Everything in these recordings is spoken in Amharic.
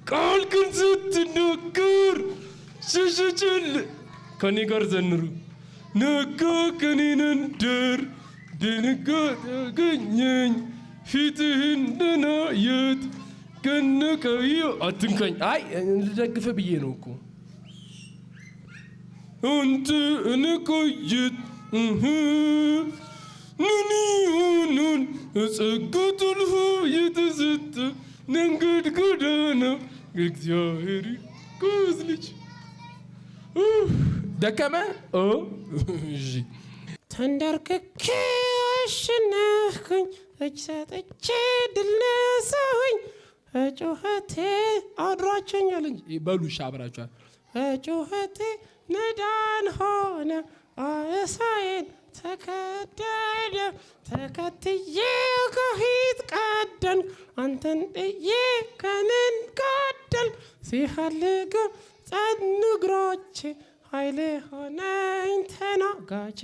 ቃል ግን ስትናገር ሽሽችል ከኔ ጋር ዘንሩ ነጋ ከኔን እንደር ድንጋጤ አገኘኝ ፊትህን ደናየት ከነቀዩ አትንካኝ። አይ ልደግፈ ብዬ ነው እኮ አንተ እንቆይት ንኒሆኑን እጸገቱልሁ የተሰጠ መንገድ ጎዳና እግዚአብሔር ይጎዝልች ደከመ እሺ ተንደርክኬ አሸነፍኩኝ እጅ ሰጥቼ ድል ነሳሁኝ ጩኸቴ አድሯቸኛል እንጂ በሉሽ አብራችኋል ጩኸቴ ነዳን ሆነ አሳየን ተከደደ ተከትዬ ከፊት ቀደን አንተን ጥዬ ከንን ቀደል ሲፈልግ ጸኑ እግሮቼ ኃይሌ ሆነኝ ተናጋቼ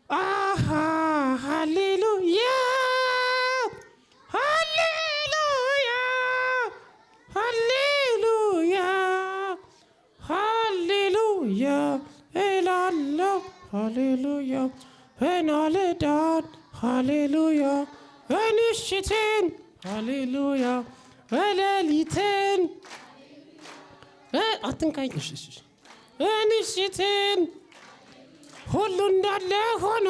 አሃ ሃሌሉያ ሃሌሉያ ሃሌሉያ ሃሌሉያ እላለሁ ሃሌሉያ በማለዳን ሃሌሉያ በምሽትን ሃሌሉያ በሌሊትን አትንካኝ በምሽትን ሁሉ እንዳለ ሆኖ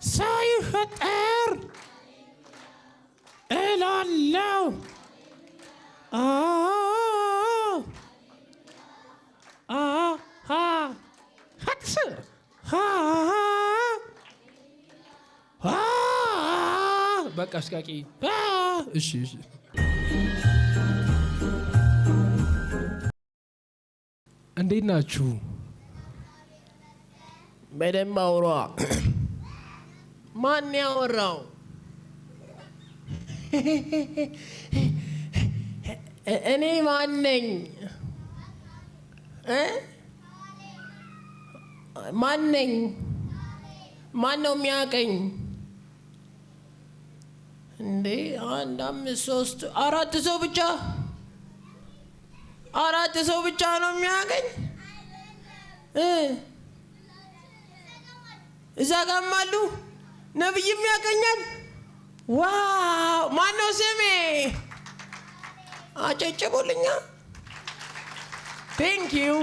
ሳይፈጠር እላለሁ በቃ አስቃቂ እሺ እንዴት ናችሁ? በደንብ አውራ። ማን ያወራው? እኔ ማን ነኝ? ማን ነኝ? ማን ነው የሚያቀኝ? እንዴ 1 5 3 4 ሰው ብቻ 4 ሰው ብቻ ነው የሚያቀኝ። እዛ ጋም አሉ ነብይም ያቀኛል። ዋው ማን ነው ስሜ? አጨጭቡልኛ። ቴንክ ዩ።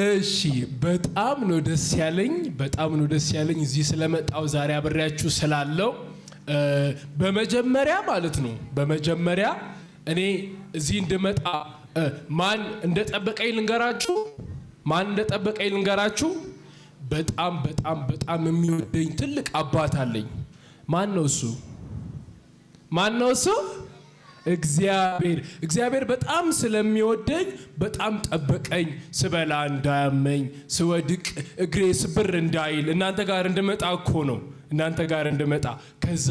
እሺ በጣም ነው ደስ ያለኝ እዚህ ስለመጣው ዛሬ አብሬያችሁ ስላለው በመጀመሪያ ማለት ነው በመጀመሪያ እኔ እዚህ እንድመጣ ማን እንደጠበቀኝ ልንገራችሁ በጣም የሚወደኝ ትልቅ አባት አለኝ። ማን ነው እሱ? እግዚአብሔር በጣም ስለሚወደኝ በጣም ጠበቀኝ። ስበላ እንዳያመኝ፣ ስወድቅ እግሬ ስብር እንዳይል እናንተ ጋር እንድመጣ እኮ ነው። ከዛ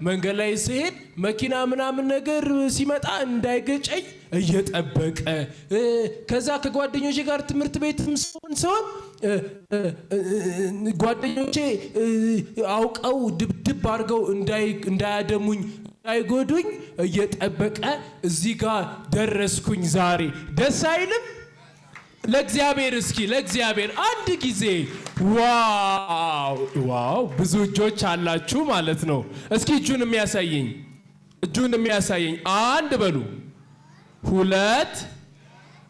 መንገድ ላይ ስሄድ መኪና ምናምን ነገር ሲመጣ እንዳይገጨኝ እየጠበቀ ከዛ ከጓደኞቼ ጋር ትምህርት ቤትም ሰውን ጓደኞቼ አውቀው ድብድብ አድርገው እንዳያደሙኝ እንዳይጎዱኝ እየጠበቀ እዚህ ጋር ደረስኩኝ ዛሬ። ደስ አይልም? ለእግዚአብሔር አንድ ጊዜ ዋው! ብዙ እጆች አላችሁ ማለት ነው። እስኪ እጁን የሚያሳየኝ 1 በሉ፣ 2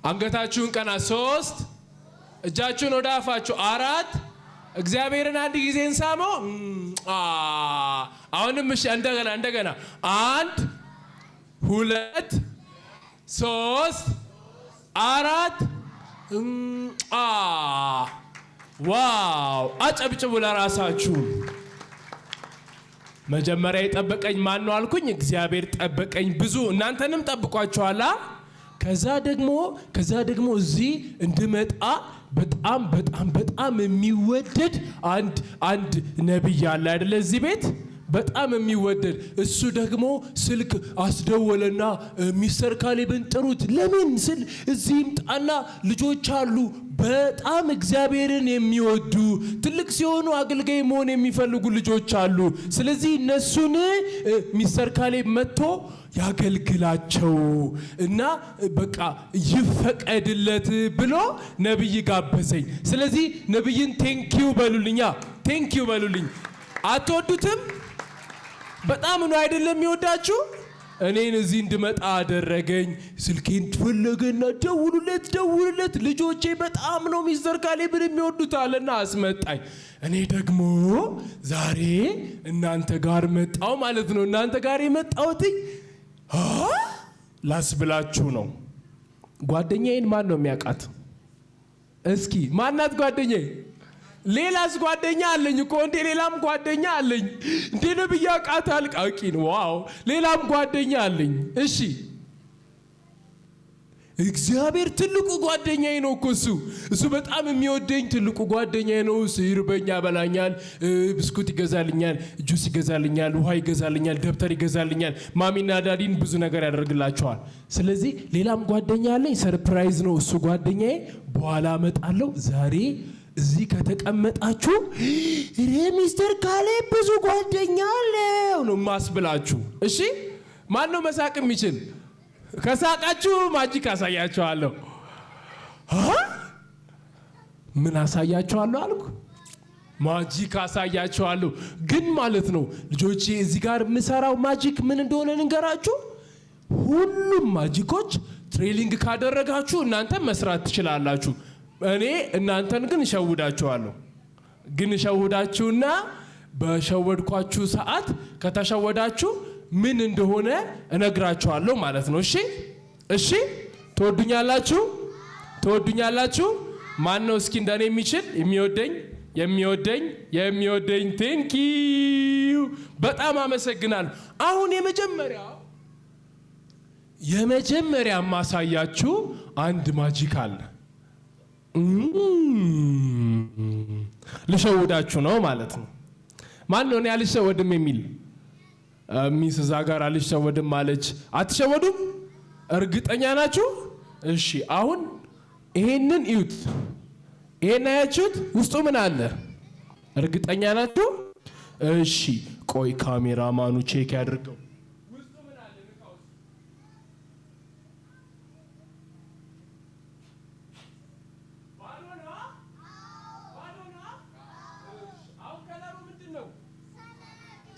አንገታችሁን ቀና፣ 3 እጃችሁን ወደ አፋችሁ፣ 4 እግዚአብሔርን አንድ ጊዜ እንሳመው። አሁንም እሺ፣ እንደገና 1 2 3 4 ዋው! አጨብጭቡ ለራሳችሁ። መጀመሪያ የጠበቀኝ ማን ነው አልኩኝ? እግዚአብሔር ጠበቀኝ። ብዙ እናንተንም ጠብቋችኋል። ከዛ ደግሞ እዚህ እንድመጣ በጣም የሚወደድ አንድ ነብይ አለ አይደለ? እዚህ ቤት በጣም የሚወደድ እሱ ደግሞ ስልክ አስደወለና ሚስተር ካሌብን ጥሩት። ለምን ስል እዚህ ይምጣና ልጆች አሉ በጣም እግዚአብሔርን የሚወዱ ትልቅ ሲሆኑ አገልጋይ መሆን የሚፈልጉ ልጆች አሉ። ስለዚህ እነሱን ሚስተር ካሌብ መጥቶ ያገልግላቸው እና በቃ ይፈቀድለት ብሎ ነብይ ጋበዘኝ። ስለዚህ ነብይን ቴንኪው በሉልኛ፣ ቴንኪው በሉልኝ። አትወዱትም? በጣም ነው አይደለም የሚወዳችሁ? እኔን እዚህ እንድመጣ አደረገኝ። ስልኬን ፈለገና ደውሉለት፣ ልጆቼ በጣም ነው ሚስተር ካሌብን የሚወዱት አለና አስመጣኝ። እኔ ደግሞ ዛሬ እናንተ ጋር መጣው ማለት ነው። እናንተ ጋር የመጣሁት ላስብላችሁ ነው። ጓደኛዬን ማን ነው የሚያውቃት? እስኪ ማናት ጓደኛዬ? ሌላስ ጓደኛ አለኝ እኮ እንዴ! ሌላም ጓደኛ አለኝ እንዴ! ነብይ ያውቃታል። ቃቂን ዋው! ሌላም ጓደኛ አለኝ። እሺ እግዚአብሔር ትልቁ ጓደኛዬ ነው እኮ እሱ በጣም የሚወደኝ ትልቁ ጓደኛዬ ነው። ሲርበኝ ያበላኛል፣ ብስኩት ይገዛልኛል፣ ጁስ ይገዛልኛል፣ ውሃ ይገዛልኛል፣ ደብተር ይገዛልኛል። ማሚና ዳዲን ብዙ ነገር ያደርግላቸዋል። ስለዚህ ሌላም ጓደኛ አለኝ። ሰርፕራይዝ ነው እሱ ጓደኛዬ። በኋላ እመጣለሁ። ዛሬ እዚህ ከተቀመጣችሁ ሚስተር ካሌብ ብዙ ጓደኛ አለው ነው ማስብላችሁ። እሺ ማን ነው መሳቅ የሚችል? ከሳቃችሁ ማጂክ አሳያችኋለሁ። ምን አሳያችኋለሁ አልኩ? ማጂክ አሳያችኋለሁ። ግን ማለት ነው ልጆቼ እዚህ ጋር የምሰራው ማጂክ ምን እንደሆነ ልንገራችሁ። ሁሉም ማጂኮች ትሬኒንግ ካደረጋችሁ እናንተ መስራት ትችላላችሁ። እኔ እናንተን ግን እሸውዳችኋለሁ። ግን እሸውዳችሁና በሸወድኳችሁ ሰዓት ከተሸወዳችሁ ምን እንደሆነ እነግራችኋለሁ ማለት ነው። እሺ ትወዱኛላችሁ? ማን ነው እስኪ እንደኔ የሚችል የሚወደኝ? ቴንኪው በጣም አመሰግናለሁ። አሁን የመጀመሪያ ማሳያችሁ አንድ ማጂክ አለ። ልሸውዳችሁ ነው ማለት ነው። ማን ነው እኔ አልሸወድም የሚል? ሚስ እዛ ጋር አልሸወድም አለች። አትሸወዱም? እርግጠኛ ናችሁ? እሺ አሁን ይሄንን እዩት። ይሄን አያችሁት? ውስጡ ምን አለ? እርግጠኛ ናችሁ? እሺ ቆይ ካሜራማኑ ቼክ ያድርገው። ውስጡ ምን አለ?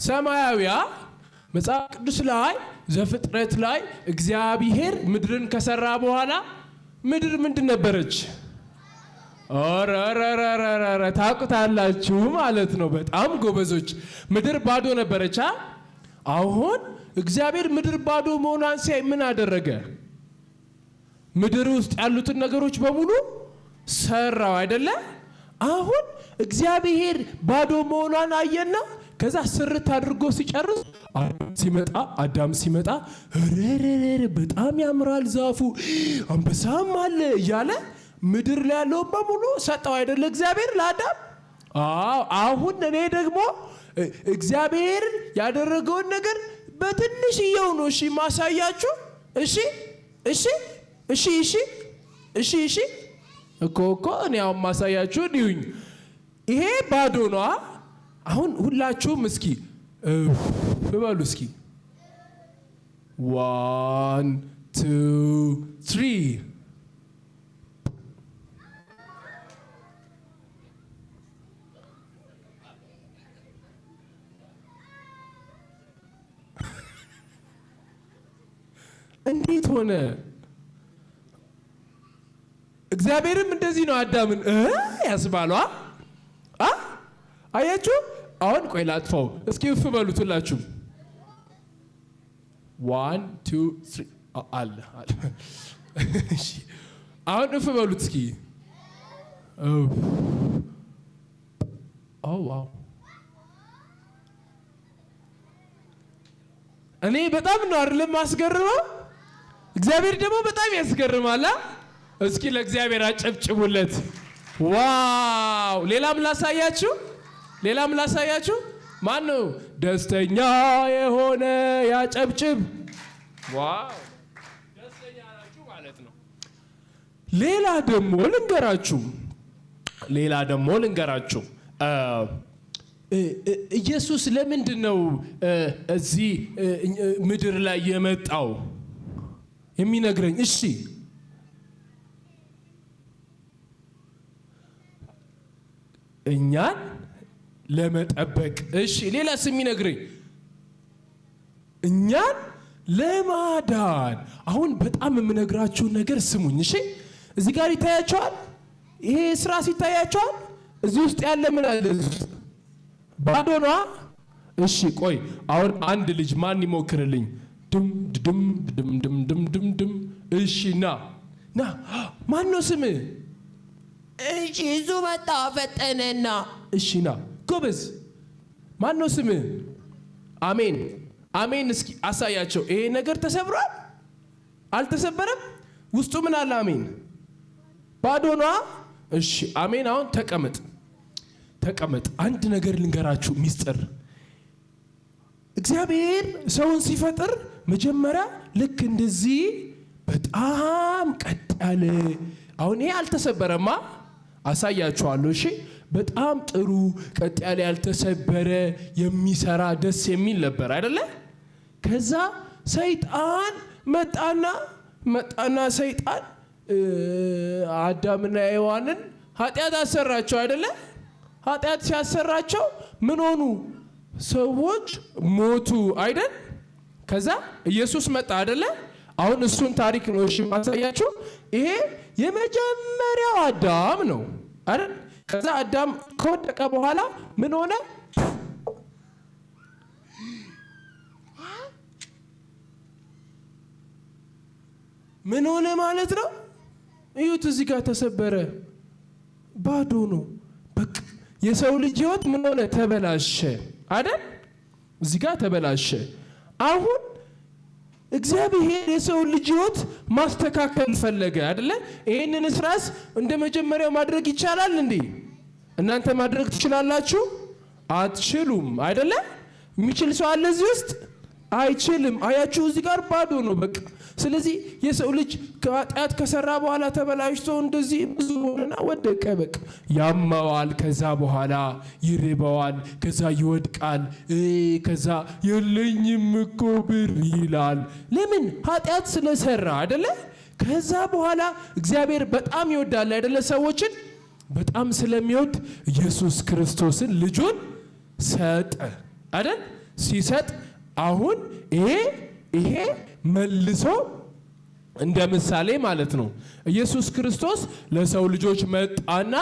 ሰማያዊያ መጽሐፍ ቅዱስ ላይ ዘፍጥረት ላይ እግዚአብሔር ምድርን ከሰራ በኋላ ምድር ምንድን ነበረች? ኦረረረረረ ታውቁታላችሁ ማለት ነው። በጣም ጎበዞች። ምድር ባዶ ነበረች። አሁን እግዚአብሔር ምድር ባዶ መሆኗን ሲያይ ምን አደረገ? ምድር ውስጥ ያሉትን ነገሮች በሙሉ ሰራው አይደለ? አሁን እግዚአብሔር ባዶ መሆኗን አየና ከዛ ስርት አድርጎ ሲጨርስ አዳም ሲመጣ ረረረረ በጣም ያምራል ዛፉ፣ አንበሳም አለ እያለ ምድር ላይ ያለው በሙሉ ሰጠው አይደለ እግዚአብሔር ለአዳም። አሁን እኔ ደግሞ እግዚአብሔር ያደረገውን ነገር በትንሽዬው ነው ማሳያችሁ። እሺ እኮ እኔ አሁን ማሳያችሁ እንዲሁኝ። ይሄ ባዶ ነው። አሁን ሁላችሁም እስኪ በሉ እስኪ 1 2 3 እንዴት ሆነ? እግዚአብሔርም እንደዚህ ነው አዳምን ያስባለው። አያችሁ? አሁን ቆይ ላጥፋው። እስኪ እፍ በሉት ሁላችሁ 1 2 3 አለ። እሺ አሁን እፍ በሉት እስኪ። ዋው! እኔ በጣም ነው አይደለም ማስገርመው። እግዚአብሔር ደግሞ በጣም ያስገርማል። እስኪ ለእግዚአብሔር አጨብጭቡለት። ዋው! ሌላም ላሳያችሁ። ማን ነው ደስተኛ የሆነ ያጨብጭብ። ዋው! ደስተኛ ናችሁ ማለት ነው። ሌላ ደግሞ ልንገራችሁ ኢየሱስ ለምንድን ነው እዚህ ምድር ላይ የመጣው የሚነግረኝ? እሺ እኛን ለመጠበቅ። እሺ ሌላስ የሚነግረኝ? እኛን ለማዳን። አሁን በጣም የምነግራችሁን ነገር ስሙኝ እሺ። እዚህ ጋር ይታያቸዋል። ይሄ ስራ ሲታያቸዋል። እዚህ ውስጥ ያለ ምን አለ? ባዶ ነው። እሺ ቆይ አሁን አንድ ልጅ ማን ይሞክርልኝ? ድም ድም ድም ድም ድም ድም ድም። እሺ ና ማን ነው ስም? እሺ እዙ መጣ ፈጠነና። እሺ ና ጎበዝ። ማን ነው ስም? አሜን አሜን። እስኪ አሳያቸው። ይሄ ነገር ተሰብሯል? አልተሰበረም? ውስጡ ምን አለ? አሜን ባዶ ነው። እሺ አሜን። አሁን ተቀመጥ። አንድ ነገር ልንገራችሁ ሚስጥር። እግዚአብሔር ሰውን ሲፈጥር መጀመሪያ ልክ እንደዚህ በጣም ቀጥ ያለ፣ አሁን ይሄ አልተሰበረማ፣ አሳያችኋለሁ። እሺ በጣም ጥሩ ቀጥ ያለ ያልተሰበረ የሚሰራ ደስ የሚል ነበር አይደለ? ከዛ ሰይጣን መጣና ሰይጣን አዳምና ሔዋንን ኃጢአት አሰራቸው አይደለ? ኃጢአት ሲያሰራቸው ምን ሆኑ? ሰዎች ሞቱ አይደል? ከዛ ኢየሱስ መጣ አይደለ? አሁን እሱን ታሪክ ነው እሺ ማሳያችሁ። ይሄ የመጀመሪያው አዳም ነው አይደል? ከዛ አዳም ከወደቀ በኋላ ምን ሆነ? ምን ሆነ ማለት ነው? እዩት፣ እዚህ ጋር ተሰበረ፣ ባዶ ነው። በቃ የሰው ልጅ ህይወት ምን ሆነ? ተበላሸ አይደል? እዚህ ጋር ተበላሸ። አሁን እግዚአብሔር የሰው ልጅ ህይወት ማስተካከል ፈለገ አይደለ? ይሄንን ስራስ እንደ መጀመሪያው ማድረግ ይቻላል እንዴ? እናንተ ማድረግ ትችላላችሁ? አትችሉም አይደለ? የሚችል ሰው አለ እዚህ ውስጥ? አይችልም። አያችሁ እዚህ ጋር ባዶ ነው በቃ። ስለዚህ የሰው ልጅ ኃጢአት ከሰራ በኋላ ተበላሽቶ እንደዚህ ብዙ ሆነና ወደቀ። በቃ ያመዋል፣ ከዛ በኋላ ይርበዋል፣ ከዛ ይወድቃል፣ ከዛ የለኝም እኮ ብር ይላል። ለምን? ኃጢአት ስለሰራ አይደለ? ከዛ በኋላ እግዚአብሔር በጣም ይወዳል አይደለ? ሰዎችን በጣም ስለሚወድ ኢየሱስ ክርስቶስን ልጁን ሰጠ አይደል? ሲሰጥ አሁን ይሄ መልሶ እንደ ምሳሌ ማለት ነው። ኢየሱስ ክርስቶስ ለሰው ልጆች መጣና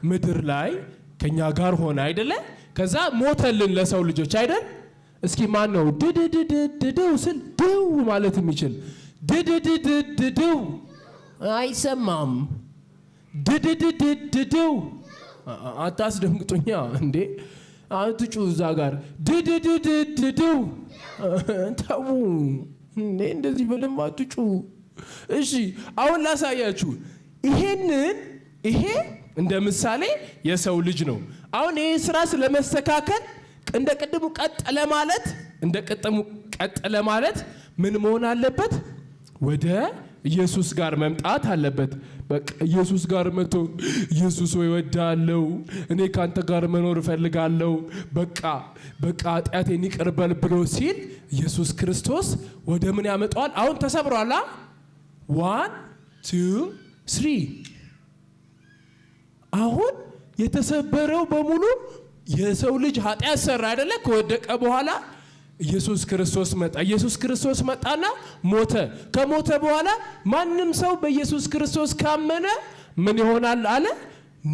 ምድር ላይ ከኛ ጋር ሆነ አይደለ? ከዛ ሞተልን ለሰው ልጆች አይደል? እስኪ ማን ነው ድድድድድው ስል ድው ማለት የሚችል? ድድድድድው አይሰማም። ድድድድድው አታስደንግጡኛ እንዴ! አትጩ እዛ ጋር ድድድድድው ተው እንዴ! እንደዚህ በደንብ አትጩ። እሺ አሁን ላሳያችሁ። ይሄ እንደ ምሳሌ የሰው ልጅ ነው። አሁን ይሄ ስራ ስለመስተካከል እንደ ቅድሙ ቀጥ ለማለት ምን መሆን አለበት? ወደ ኢየሱስ ጋር መምጣት አለበት። በቃ ኢየሱስ ጋር መጥቶ ኢየሱስ ሆይ እወድሃለሁ፣ እኔ ካንተ ጋር መኖር እፈልጋለሁ፣ በቃ ኃጢአቴን ይቅር በል ብሎ ሲል ኢየሱስ ክርስቶስ ወደ ምን ያመጣዋል? አሁን ተሰብሯል። 1 2 3 አሁን የተሰበረው በሙሉ የሰው ልጅ ኃጢአት ሰራ አይደለ? ከወደቀ በኋላ ኢየሱስ ክርስቶስ መጣና ሞተ። ከሞተ በኋላ ማንም ሰው በኢየሱስ ክርስቶስ ካመነ ምን ይሆናል አለ?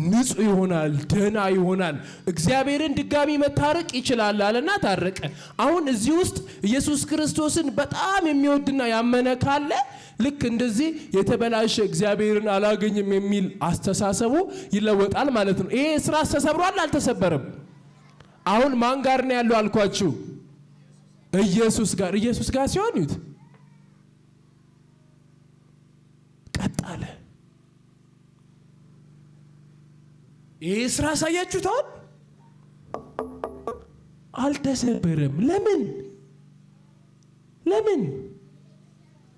ንጹህ ይሆናል፣ ደህና ይሆናል፣ እግዚአብሔርን ድጋሚ መታረቅ ይችላል አለና ታረቀ። አሁን እዚህ ውስጥ ኢየሱስ ክርስቶስን በጣም የሚወድና ያመነ ካለ ልክ እንደዚህ የተበላሸ እግዚአብሔርን አላገኝም የሚል አስተሳሰቡ ይለወጣል ማለት ነው። ይሄ ስራ ተሰብሯል አልተሰበረም? አሁን ማን ጋር ነው ያለው አልኳችሁ? ኢየሱስ ጋር ሲሆን ይሁት ቀጥ አለ። ይሄ ስራ ሳያችሁት አሁን አልተሰበረም። ለምን?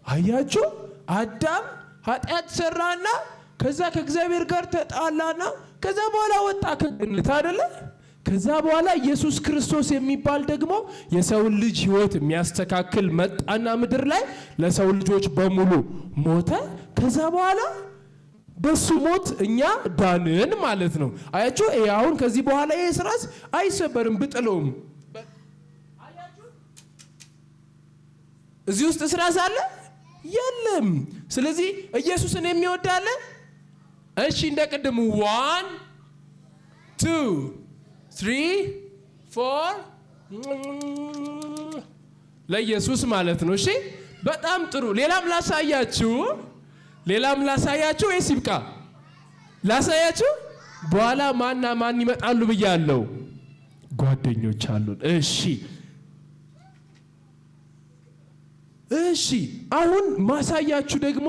አያችሁ አዳም ኃጢአት ሰራና ከዛ ከእግዚአብሔር ጋር ተጣላና ከዛ በኋላ ወጣ ከገነት አይደለ? ከዛ በኋላ ኢየሱስ ክርስቶስ የሚባል ደግሞ የሰውን ልጅ ሕይወት የሚያስተካክል መጣና ምድር ላይ ለሰው ልጆች በሙሉ ሞተ። ከዛ በኋላ በሱ ሞት እኛ ዳንን ማለት ነው። አያችሁ? አሁን ከዚህ በኋላ ይሄ ስራስ አይሰበርም ብጥለውም። እዚህ ውስጥ ስራስ አለ የለም። ስለዚህ ኢየሱስን የሚወድ አለ? እሺ እንደቀደሙ 1 2 3 4 ለኢየሱስ ማለት ነው። እሺ በጣም ጥሩ። ሌላም ላሳያችሁ ወይስ ይብቃ? ላሳያችሁ። በኋላ ማንና ማን ይመጣሉ ብያለሁ? ጓደኞች አሉን። እሺ አሁን ማሳያችሁ ደግሞ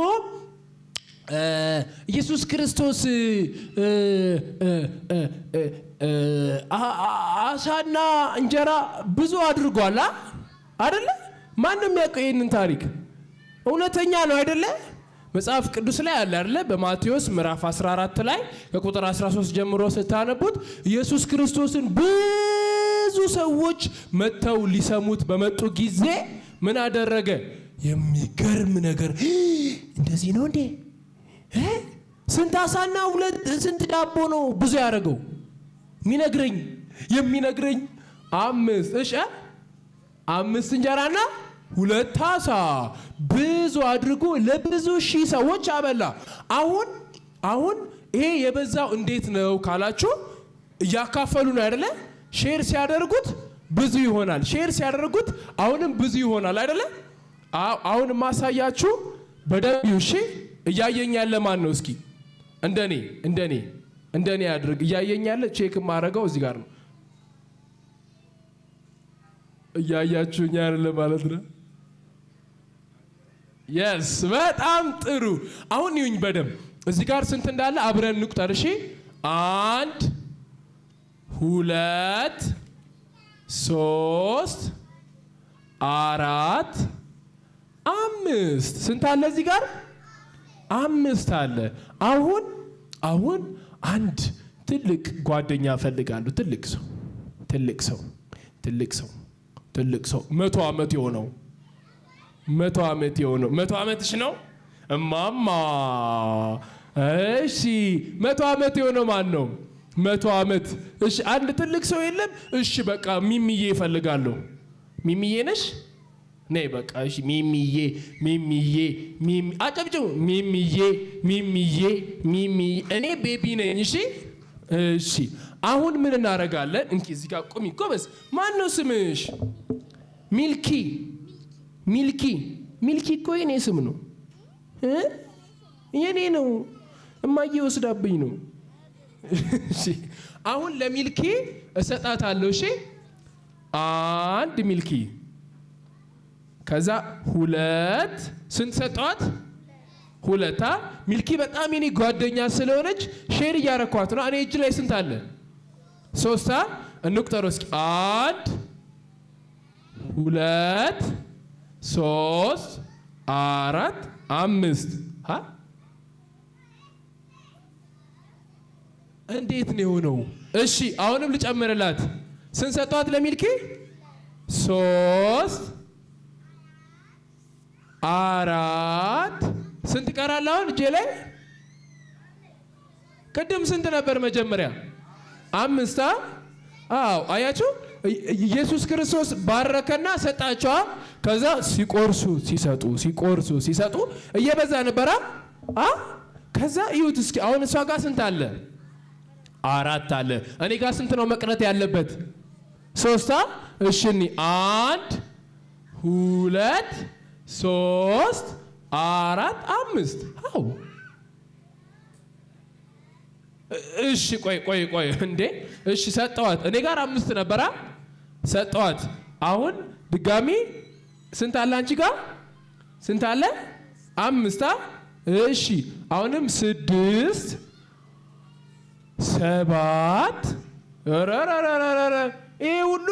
ኢየሱስ ክርስቶስ አሳና እንጀራ ብዙ አድርጓል አይደለ? ማንም ያውቀው ይሄንን ታሪክ እውነተኛ ነው አይደለ? መጽሐፍ ቅዱስ ላይ አለ አይደለ? በማቴዎስ ምዕራፍ 14 ላይ ከቁጥር 13 ጀምሮ ስታነቡት ኢየሱስ ክርስቶስን ብዙ ሰዎች መጥተው ሊሰሙት በመጡ ጊዜ ምን አደረገ? የሚገርም ነገር። እንደዚህ ነው እንዴ? ስንት አሳና ስንት ዳቦ ነው ብዙ ያደረገው? የሚነግረኝ 5 እንጀራና 2 አሳ ብዙ አድርጎ ለብዙ ሺህ ሰዎች አበላ። አሁን ይሄ የበዛው እንዴት ነው ካላችሁ እያካፈሉ ነው አይደለ? ሼር ሲያደርጉት ብዙ ይሆናል። ሼር ሲያደርጉት አሁንም ብዙ ይሆናል አይደለ? አሁን ማሳያችሁ በደንብ እሺ። እያየኝ ያለ ማን ነው? እስኪ እንደኔ ያድርግ። እያየኝ ያለ ቼክ ማረጋው እዚህ ጋር ነው። እያያችሁኝ ያለ ማለት ነው። የስ በጣም ጥሩ። አሁን ይሁኝ በደንብ እዚህ ጋር ስንት እንዳለ አብረን እንቁጠር። እሺ 1 2 3 4 5 ስንት አለ እዚህ ጋር? 5 አለ። አሁን አንድ ትልቅ ጓደኛ እፈልጋለሁ። ትልቅ ሰው 100 ዓመት የሆነው 100 ዓመትሽ ነው እማማ? እሺ 100 ዓመት የሆነው ማን ነው? 100 ዓመት። እሺ አንድ ትልቅ ሰው የለም? እሺ በቃ ሚሚዬ እፈልጋለሁ። ሚሚዬ ነሽ? ነይ በቃ እሺ ሚሚዬ አጨብጭቡ። ሚሚዬ እኔ ቤቢ ነኝ። እሺ አሁን ምን እናደርጋለን? እንኪ እዚህ ጋር ቁሚ ጎበዝ። ማን ነው ስምሽ? ሚልኪ እኮ የኔ ስም ነው። የኔ ነው። እማዬ ወስዳብኝ ነው። እሺ አሁን ለሚልኪ እሰጣታለሁ። እሺ 1 ሚልኪ፣ ከዛ 2 ስንት ሰጠዋት? 2 ሚልኪ በጣም የኔ ጓደኛ ስለሆነች ሼር እያረኳት ነው። እኔ እጅ ላይ ስንት አለ? 3 እንቁጠረው እስኪ 1 2 3 4 5 እንዴት ነው የሆነው? እሺ አሁንም ልጨምርላት። ስንት ሰጧት ለሚልኪ? 3 4 ስንት ይቀራል አሁን እጄ ላይ? ቅድም ስንት ነበር መጀመሪያ? 5 አዎ አያችሁ፣ ኢየሱስ ክርስቶስ ባረከና ሰጣቸው። ከዛ ሲቆርሱ ሲሰጡ እየበዛ ነበራ። ከዛ እዩት እስኪ አሁን እሷ ጋር ስንት አለ? 4 አለ። እኔ ጋር ስንት ነው መቅረት ያለበት? 3 እሺ 1 2 3 4 5 አው እሺ ቆይ እንዴ እሺ ሰጠዋት። እኔ ጋር 5 ነበራ ሰጠዋት። አሁን ድጋሚ ስንት አለ አንቺ ጋር? ስንት አለ? 5 እሺ አሁንም 6 7 ረረረረረ ይሄ ሁሉ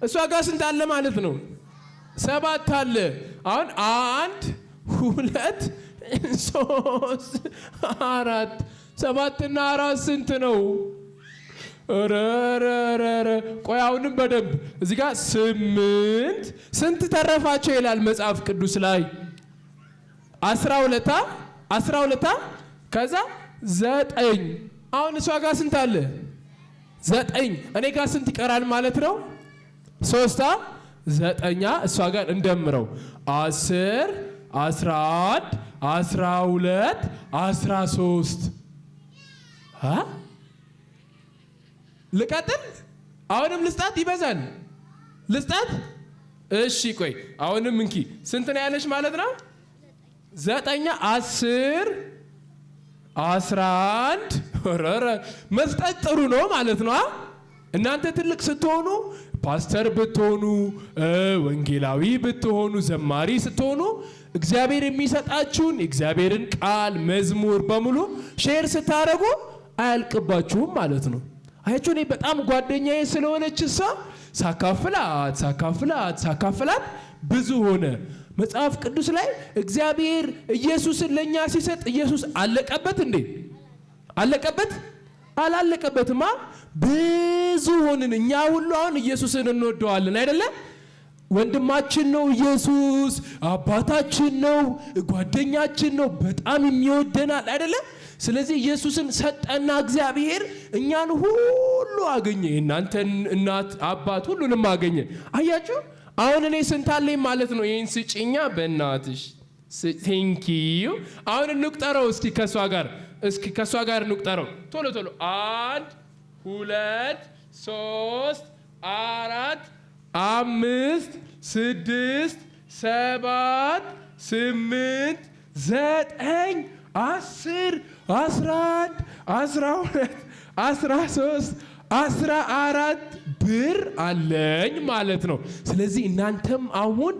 እሷ ጋር ስንት አለ ማለት ነው? 7 አለ። አሁን 1 2 3 4 7 እና 4 ስንት ነው? ረረረረ ቆይ አሁንም በደንብ እዚህ ጋር 8 ስንት ተረፋቸው ይላል መጽሐፍ ቅዱስ ላይ 12 ከዛ 9 አሁን እሷ ጋር ስንት አለ? 9 እኔ ጋር ስንት ይቀራል ማለት ነው? 3 9 እሷ ጋር እንደምረው 10 11 12 13 ልቀጥል? አሁንም ልስጣት? ይበዛል ልስጣት? እሺ ቆይ አሁንም እንኪ ስንት ነው ያለሽ ማለት ነው? 9 10 11 ረረ መስጠት ጥሩ ነው ማለት ነው። እናንተ ትልቅ ስትሆኑ ፓስተር ብትሆኑ ወንጌላዊ ብትሆኑ ዘማሪ ስትሆኑ እግዚአብሔር የሚሰጣችሁን እግዚአብሔርን ቃል መዝሙር በሙሉ ሼር ስታደርጉ አያልቅባችሁም ማለት ነው። አያችሁ እኔ በጣም ጓደኛዬ ስለሆነች እሷ ሳካፍላት ብዙ ሆነ። መጽሐፍ ቅዱስ ላይ እግዚአብሔር ኢየሱስን ለኛ ሲሰጥ ኢየሱስ አለቀበት እንዴ? አለቀበት? አላለቀበትማ። ብዙ ሆንን። እኛ ሁሉ አሁን ኢየሱስን እንወደዋለን አይደለ? ወንድማችን ነው ኢየሱስ፣ አባታችን ነው፣ ጓደኛችን ነው፣ በጣም የሚወደናል አይደለ? ስለዚህ ኢየሱስን ሰጠና እግዚአብሔር እኛን ሁሉ አገኘ። እናንተን እናት አባት ሁሉንም አገኘ። አያችሁ አሁን እኔ ስንት አለኝ ማለት ነው? ይሄን ስጪኛ በእናትሽ ቴንኪዩ። አሁን እንቁጠረው እስኪ ከሷ ጋር እንቁጠረው ቶሎ 1 2 3 4 5 6 7 8 9 10 11 12 13 14 ብር አለኝ ማለት ነው። ስለዚህ እናንተም አሁን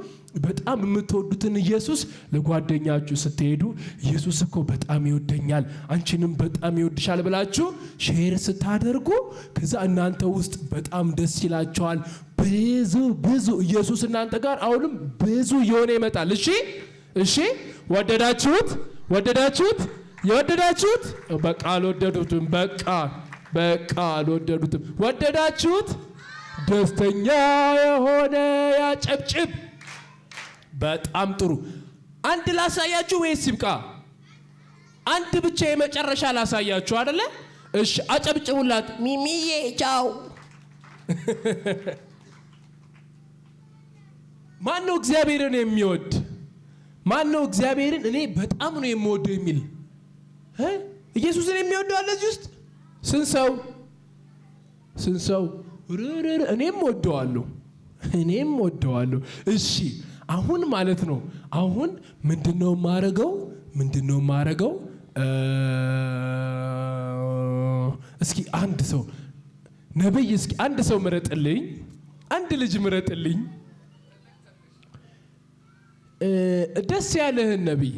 በጣም የምትወዱትን ኢየሱስ ለጓደኛችሁ ስትሄዱ ኢየሱስ እኮ በጣም ይወደኛል አንቺንም በጣም ይወድሻል ብላችሁ ሼር ስታደርጉ ከዛ እናንተ ውስጥ በጣም ደስ ይላቸዋል። ብዙ ኢየሱስ እናንተ ጋር አሁንም ብዙ የሆነ ይመጣል። እሺ ወደዳችሁት? የወደዳችሁት? በቃ አልወደዱትም። በቃ አልወደዱትም። ወደዳችሁት? ደስተኛ የሆነ ያጨብጭብ። በጣም ጥሩ። አንድ ላሳያችሁ ወይስ ይብቃ? አንድ ብቻ የመጨረሻ ላሳያችሁ አይደለ? እሺ አጨብጭቡላት። ሚሚዬ ቻው። ማን ነው እግዚአብሔርን የሚወድ? ማን ነው እግዚአብሔርን እኔ በጣም ነው የምወደው የሚል? ኢየሱስን የሚወደው አለ እዚህ ውስጥ? ስንት ሰው? እኔም ወደዋለሁ። እሺ አሁን ማለት ነው አሁን ምንድነው ማረገው? እስኪ አንድ ሰው ነብይ፣ እስኪ አንድ ሰው ምረጥልኝ፣ አንድ ልጅ ምረጥልኝ። ደስ ያለህን ነብይ፣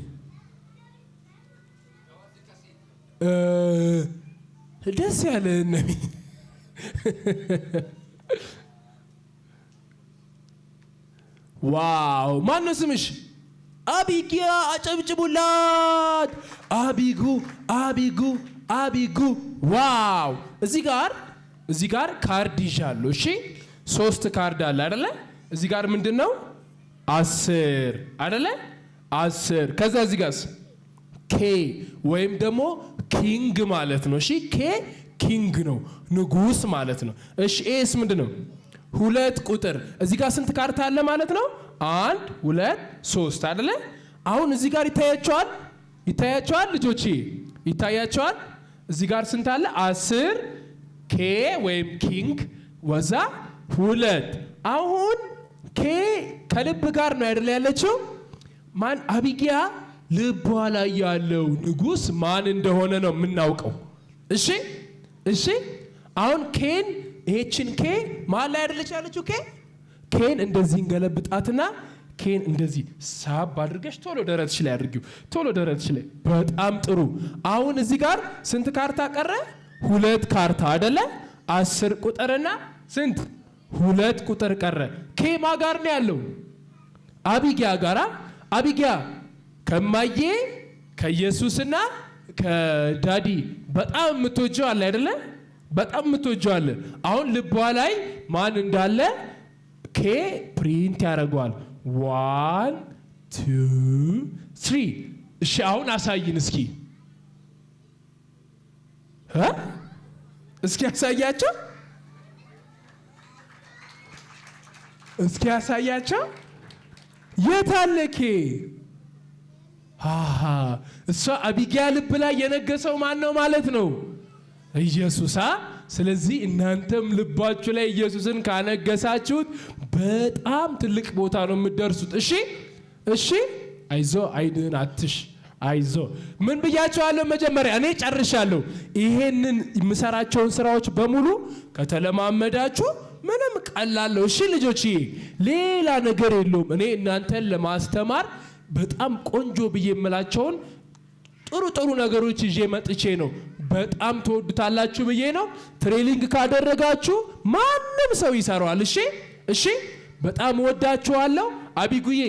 ደስ ያለህን ነብይ። ዋው ማን ነው ስምሽ? አቢጊያ። አጨብጭቡላት። አቢጉ። ዋው እዚህ ጋር ካርድ ይዣለሁ። እሺ 3 ካርድ አለ አይደለ? እዚህ ጋር ምንድነው 10 አይደለ? 10 ከዛ እዚህ ጋር ኬ ወይም ደግሞ ኪንግ ማለት ነው። እሺ ኬ ኪንግ ነው፣ ንጉስ ማለት ነው። እሺ ኤስ ምንድነው? 2 ቁጥር። እዚህ ጋር ስንት ካርታ አለ ማለት ነው? 1 2 3 አይደለ? አሁን እዚህ ጋር ይታያቸዋል ልጆቼ፣ ይታያቸዋል። እዚህ ጋር ስንት አለ? 10 ኬ ወይም ኪንግ ወዛ 2። አሁን ኬ ከልብ ጋር ነው አይደለ ያለችው? ማን? አቢጊያ ልቧ ላይ ያለው ንጉስ ማን እንደሆነ ነው የምናውቀው። እሺ አሁን ኬን ይሄችን ኬ ማን ላይ አይደለች ያለችው? ኬን እንደዚህ እንገለብጣትና ኬን እንደዚህ ሳብ አድርገሽ ቶሎ ደረትሽ ላይ አድርጊው፣ ቶሎ ደረትሽ ላይ። በጣም ጥሩ። አሁን እዚህ ጋር ስንት ካርታ ቀረ? 2 ካርታ አይደለ? 10 ቁጥርና ስንት? 2 ቁጥር ቀረ። ኬ ማ ጋር ነው ያለው? አቢጊያ ጋራ። አቢጊያ ከማዬ ከኢየሱስና ከዳዲ በጣም የምትወጂው አለ አይደለ? በጣም የምትወጂው አለ። አሁን ልቧ ላይ ማን እንዳለ ኬ ፕሪንት ያደርገዋል። 1 2 3 እሺ አሁን አሳይን እስኪ እስኪ ያሳያቸው እስኪ ያሳያቸው። የት አለ ኬ? እሷ አቢጊያ ልብ ላይ የነገሰው ማን ነው ማለት ነው? ኢየሱስ። ስለዚህ እናንተም ልባችሁ ላይ ኢየሱስን ካነገሳችሁት በጣም ትልቅ ቦታ ነው የምትደርሱት። እሺ እሺ፣ አይዞ አይድን አትሽ አይዞ። ምን ብያቸዋለሁ? መጀመሪያ እኔ ጨርሻለሁ። ይሄንን የምሰራቸውን ስራዎች በሙሉ ከተለማመዳችሁ ምንም ቀላለሁ። እሺ ልጆች፣ ሌላ ነገር የለውም። እኔ እናንተን ለማስተማር በጣም ቆንጆ ብዬ የምላቸውን ጥሩ ጥሩ ነገሮች ይዤ መጥቼ ነው። በጣም ትወዱታላችሁ ብዬ ነው። ትሬኒንግ ካደረጋችሁ ማንም ሰው ይሰራዋል። እሺ እሺ፣ በጣም ወዳችኋለሁ። አቢጉዬ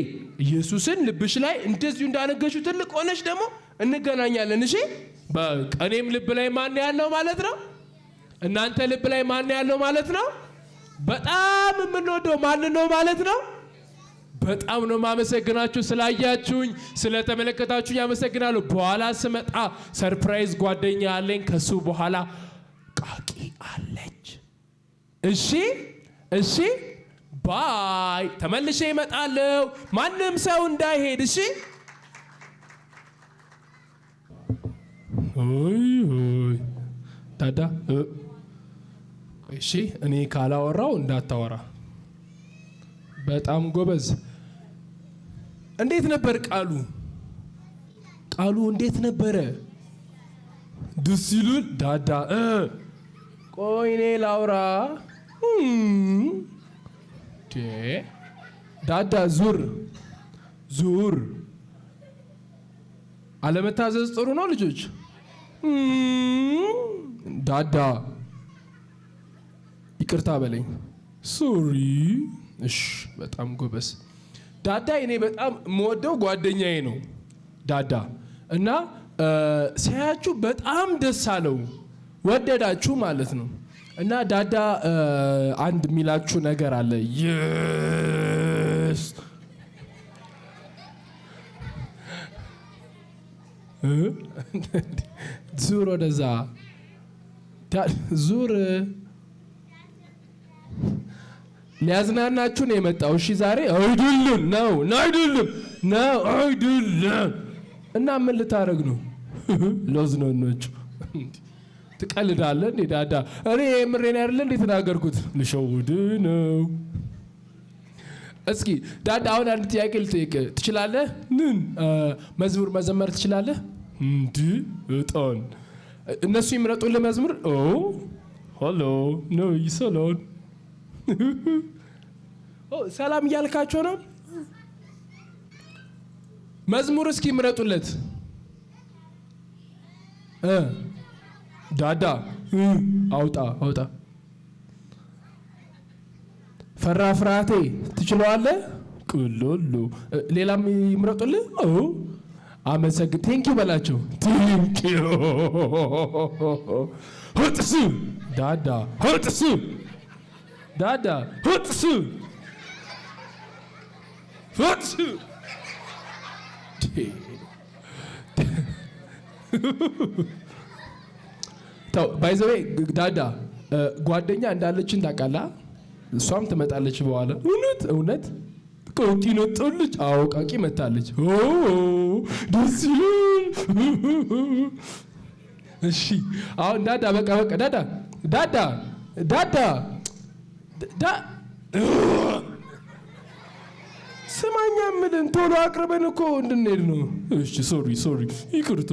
ኢየሱስን ልብሽ ላይ እንደዚሁ እንዳነገሽው ትልቅ ሆነሽ ደግሞ እንገናኛለን። እሺ በቀኔም ልብ ላይ ማን ያለው ማለት ነው? እናንተ ልብ ላይ ማን ያለው ማለት ነው? በጣም የምንወደው ማን ነው ማለት ነው? በጣም ነው ማመሰግናችሁ። ስላያችሁኝ ስለተመለከታችሁኝ አመሰግናለሁ። በኋላ ስመጣ ሰርፕራይዝ ጓደኛ አለኝ። ከሱ በኋላ ቃቂ አለች። እሺ እሺ፣ ባይ። ተመልሼ እመጣለሁ። ማንም ሰው እንዳይሄድ። እሺ ዳዳ። እሺ እኔ ካላወራው እንዳታወራ። በጣም ጎበዝ። እንዴት ነበር ቃሉ? ቃሉ እንዴት ነበረ? ደስ ይላል። ዳዳ ቆይ እኔ ላውራ። ዳዳ ዙር ዙር። አለመታዘዝ ጥሩ ነው ልጆች። ዳዳ ይቅርታ በለኝ። ሶሪ። እሺ በጣም ጎበዝ። ዳዳ እኔ በጣም የምወደው ጓደኛዬ ነው ዳዳ። እና ሲያያችሁ በጣም ደስ አለው፣ ወደዳችሁ ማለት ነው። እና ዳዳ አንድ የሚላችሁ ነገር አለ። የስ ዙር፣ ወደዛ ዙር። ሊያዝናናችሁ ነው የመጣው። እሺ ዛሬ አይደለም ነው አይደለም ነው አይደለም። እና ምን ልታረግ ነው? ለዝናናችሁ ትቀልዳለህ እንዴ ዳዳ? እኔ የምሬን አይደለ እንዴ ተናገርኩት? ልሸውድ ነው። እስኪ ዳዳ አሁን አንድ ጥያቄ ልጠይቅ። ትችላለህ? ምን መዝሙር መዘመር ትችላለህ? እንዴ እጣን እነሱ ይምረጡልህ መዝሙር። ኦ ሄሎ ነው ይሰላል። ሰላም እያልካቸው ነው። መዝሙር እስኪ ምረጡለት። ዳዳ አውጣ አውጣ። ፈራ ፍርሃቴ ትችለዋለህ? ቅሎሎ። ሌላም ይምረጡልህ። አመሰግን። ቴንኪው በላቸው። ቴንኪው። ሆጥሱ ዳዳ ሆጥሱ ዳዳ ሆጥሱ ሆጥሱ። ተው ባይዘዌ ዳዳ ጓደኛ እንዳለችን ታውቃለህ? እሷም ትመጣለች በኋላ። እውነት እውነት ቃቂ ነጣለች። አዎ ቃቂ መታለች። ደስ ይላል። እሺ አሁን ዳዳ በቃ በቃ ዳዳ ዳዳ ዳዳ ስማኛ ምልን ቶሎ አቅርበን እኮ እንድንሄድ ነው። እሺ ሶሪ ሶሪ ይቅርቱ።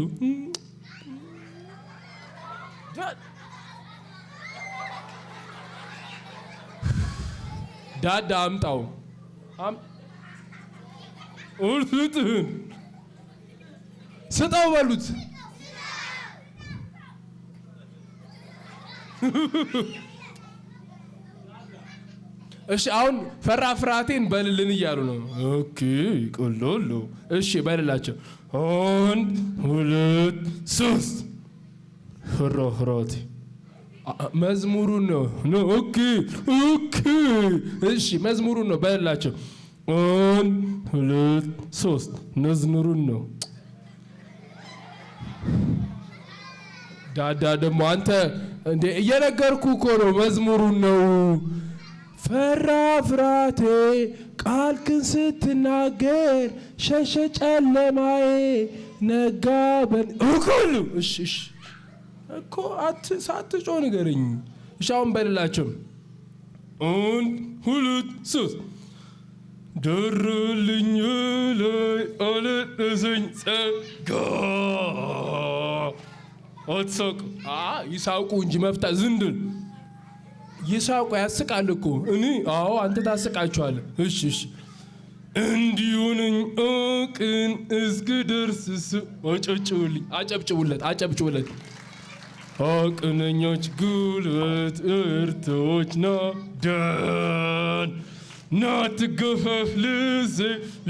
ዳዳ አምጣው እርትህን ስጠው በሉት። እሺ አሁን ፈራ ፍርሃቴን በልልን እያሉ ነው። ኦኬ ቆሎሎ እሺ በልላቸው። 1 2 3 ፈራ ፍርሃቴ መዝሙሩን ነው። ኦኬ እሺ መዝሙሩን ነው በልላቸው። 1 2 3 መዝሙሩን ነው። ዳዳ ደግሞ አንተ እንዴ እየነገርኩ እኮ ነው መዝሙሩን ነው። ፈራ ፍርሃቴ ቃልክን ስትናገር ሸሸ ጨለማዬ ነጋ እኮሉ እሺ እኮ ሳትጮህ ንገረኝ። እሺ አሁን በልላቸው። 1 2 3 ደረልኝ ላይ አለደሰኝ ጸጋ አትሳቁ። ይሳቁ እንጂ መፍታ ዝንድን ይሳቁ ያስቃል እኮ እኔ አንተ ታስቃቸዋለህ። እሺ እንዲሁንኝ ቅን እስክደርስ አጨብጭቡለት። ቅነኞች ጉልበት እርቶች ናዳን ናትገፈፍ ልሴ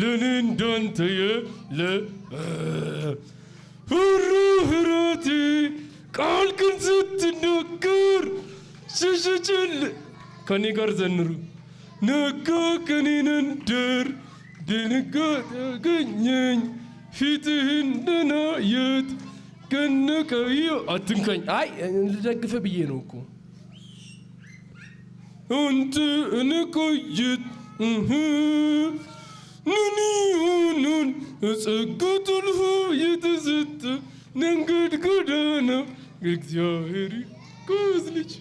ለንንዳንተ የለ ፍርሃቴ ቃልክን ስትናገር ሽሽችል ከኔ ጋር ዘንሩ ነጋ ከኔን እንደር ድንጋጤ ያገኘኝ ፊትህን እንደናየት ከነቀዩ አትንከኝ። ልደግፍ ብዬ ነው እኮ አንተ እንቆይት ንኒሆኑን ጸጋቱልሁ የተሰጠ መንገድ ጎዳና እግዚአብሔር ጎዝ ልጅ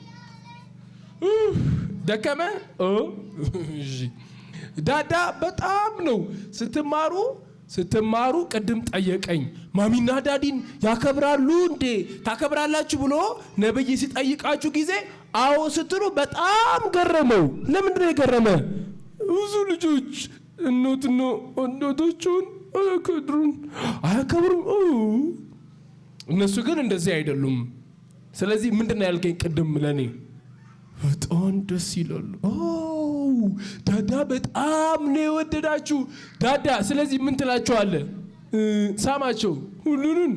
ደከመ። ዳዳ በጣም ነው ስትማሩ ቅድም ጠየቀኝ። ማሚና ዳዲን ያከብራሉ እንዴ ታከብራላችሁ ብሎ ነብይ ሲጠይቃችሁ ጊዜ አዎ ስትሉ በጣም ገረመው። ለምንድን ነው የገረመ? ብዙ ልጆች እናትና አባታቸውን አያከብሩም። እነሱ ግን እንደዚህ አይደሉም። ስለዚህ ምንድን ነው ያልከኝ ቅድም ለኔ? በጣም ደስ ይላሉ። ዳዳ በጣም ነው የወደዳችሁ ዳዳ። ስለዚህ ምን ትላቸዋለህ? ሳማቸው ሁሉንም።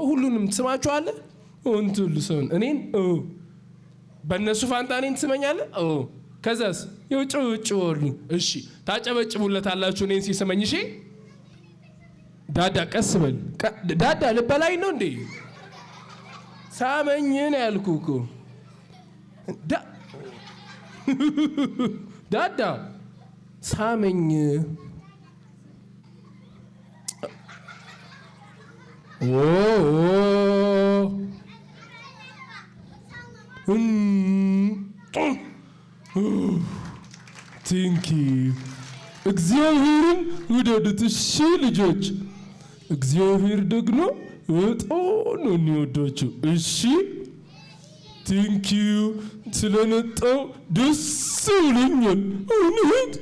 ሁሉንም ትስማቸዋለህ። አንተ ልሰን እኔን በእነሱ ፋንታ እኔን ትስመኛለህ። ከዛስ ይወጭወጭወሉ። እሺ ታጨበጭቡለታላችሁ እኔን ሲስመኝ። እሺ ዳዳ ቀስ በል ዳዳ ልበላይ ነው እንዴ? ሳመኝ ነው ያልኩህ እኮ ዳዳ ሳመኝ። ቲንኪ እግዚአብሔርን ውደዱት። እሺ ልጆች እግዚአብሔር ደግሞ በጣም ነው የሚወዳችሁ። እሺ ቲንኪዩ ስለነጣው ደስ ብሎኛል። እውነት